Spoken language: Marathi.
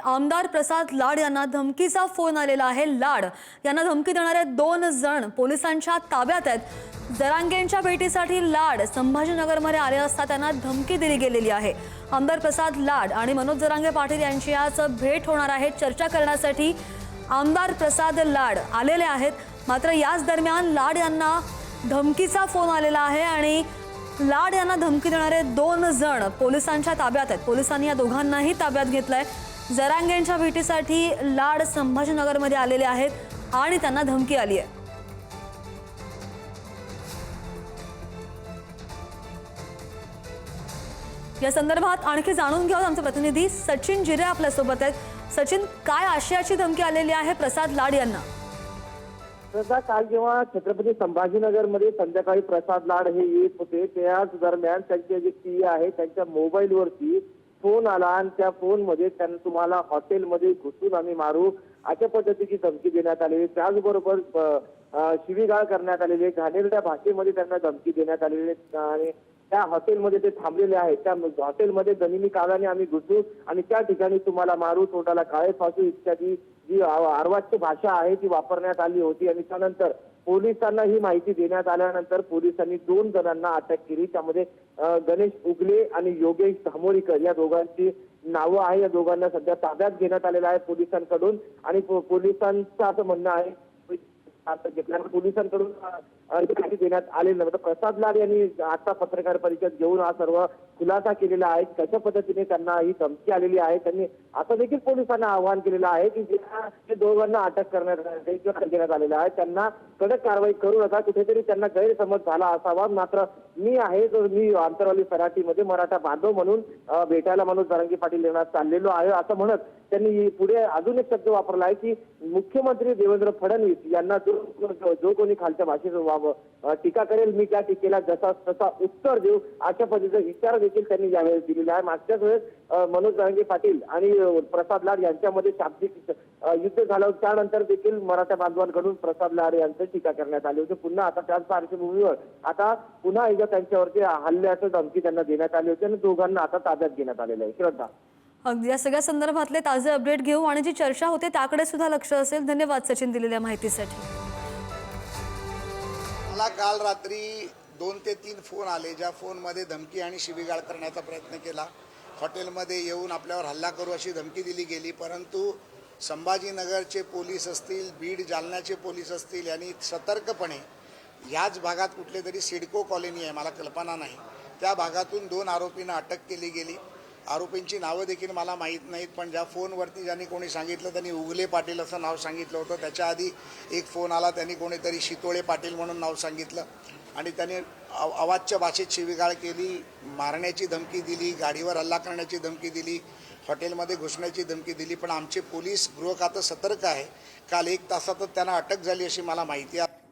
आमदार प्रसाद लाड यांना धमकीचा फोन आलेला आहे। लाड यांना धमकी देणारे 2 जण पोलिसांच्या ताब्यात आहेत। जरांगेंच्या भेटीसाठी लाड संभाजीनगरमध्ये आले असता त्यांना धमकी दिली गेलेली आहे। आमदार प्रसाद लाड आणि मनोज जरांगे पाटील यांची आज भेट होणार आहे। चर्चा करण्यासाठी आमदार प्रसाद लाड आलेले आहेत। मात्र याच दरम्यान लाड यांना धमकीचा फोन आलेला आहे आणि लाड यांना धमकी देणारे 2 जण पोलिसांच्या ताब्यात आहेत। पोलिसांनी या दोघांनाही ताब्यात घेतलंय। जरांगेंच्या भेटीसाठी लाड संभाजीनगरमध्ये आलेले आहेत आणि त्यांना धमकी आली आहे। या संदर्भात आणखी जाणून घेऊ आमचे प्रतिनिधी सचिन जिरे आपल्या सोबत आहेत। सचिन, काय आशयाची धमकी आलेली आहे प्रसाद लाड यांना? काल जेव्हा छत्रपती संभाजीनगरमध्ये संध्याकाळी प्रसाद लाड हे येत होते त्याच दरम्यान त्यांचे जे पी आहे त्यांच्या मोबाईलवरती फोन आला आणि त्या फोनमध्ये त्यांना तुम्हाला हॉटेलमध्ये घुसून आम्ही मारू अशा पद्धतीची धमकी देण्यात आलेली। त्याचबरोबर शिवीगाळ करण्यात आलेली, घाणेरड्या भाषेमध्ये त्यांना धमकी देण्यात आलेली आणि त्या हॉटेलमध्ये ते थांबलेले आहेत। त्या हॉटेलमध्ये जमिनी काळाने आम्ही घुसू आणि त्या ठिकाणी तुम्हाला मारू, तोंडाला काळे फासू इत्यादी जी अर्वाच्य भाषा आहे ती वापरण्यात आली होती। आणि त्यानंतर पोलिसांना ही माहिती देण्यात आल्यानंतर पोलिसांनी 2 जणांना अटक केली। त्यामध्ये गणेश उगले आणि योगेश धामोरीकर या दोघांची नावं आहे। या दोघांना सध्या ताब्यात घेण्यात आलेलं आहे पोलिसांकडून आणि पोलिसांचं असं म्हणणं आहे घेतल्यानंतर पोलिसांकडून माहिती देण्यात आलेली नव्हतं। प्रसाद लाड यांनी आता पत्रकार परिषद घेऊन हा सर्व खुलासा केलेला आहे। कशा पद्धतीने त्यांना ही धमकी आलेली आहे त्यांनी असं देखील पोलिसांना आवाहन केलेलं आहे की जे दोघांना अटक करण्यात आलेलं आहे त्यांना कडक कारवाई करू नका। कुठेतरी त्यांना गैरसमज झाला असावा। मात्र मी आहे तर मी आंतरवाली सराटीमध्ये मराठा बांधव म्हणून भेटायला मनोज जरांगे पाटील यांना चाललेलो आहे असं म्हणत त्यांनी पुढे अजून एक शब्द वापरला आहे की मुख्यमंत्री देवेंद्र फडणवीस यांना जो कोणी खालच्या भाषेत टीका करेल मी त्या टीकेला तसा उत्तर देऊ अशा पद्धतीचा इशारा देखील त्यांनी यावेळी दिलेला आहे। मागच्याच वेळेस मनोज जरांगे पाटील आणि प्रसाद लाड यांच्यामध्ये शाब्दिक युद्ध झालं त्यानंतर देखील मराठा बांधवांकडून प्रसाद लाड यांची टीका करण्यात आली होती। पुन्हा आता त्याच पार्श्वभूमीवर आता पुन्हा एकदा त्यांच्यावरती हल्ल्याचं धमकी त्यांना देण्यात आली होती आणि दोघांना आता ताब्यात घेण्यात आलेलं आहे। श्रद्धा, अगदी या सगळ्या संदर्भातले ताजे अपडेट घेऊ आणि जी चर्चा होते त्याकडे सुद्धा लक्ष असेल। धन्यवाद सचिन दिलेल्या माहितीसाठी। मला काल रात्री 2 ते 3 फोन आले ज्या फोनमध्ये धमकी आणि शिवीगाळ करण्याचा प्रयत्न केला। हॉटेलमध्ये येऊन आपल्यावर हल्ला करू अशी धमकी दिली गेली, परंतु संभाजीनगरचे पोलीस असतील, बीड जालन्याचे पोलीस असतील यांनी सतर्कपणे याच भागात कुठले तरी सिडको कॉलनी आहे मला कल्पना नाही त्या भागातून 2 आरोपींना अटक केली गेली। आरोपींची नावं देखील मला माहीत नाहीत, पण ज्या फोनवरती ज्यांनी कोणी सांगितलं त्यांनी उगले पाटील असं नाव सांगितलं होतं। त्याच्या आधी एक फोन आला त्यांनी कोणीतरी शितोळे पाटील म्हणून नाव सांगितलं आणि त्यांनी अवाच्य भाषेत शिवीगाळ केली, मारण्याची धमकी दिली, गाडीवर हल्ला करण्याची धमकी दिली, हॉटेलमध्ये घुसण्याची धमकी दिली। पण आमचे पोलीस गृह खातं सतर्क आहे। काल 1 तासातच त्यांना अटक झाली अशी मला माहिती आहे।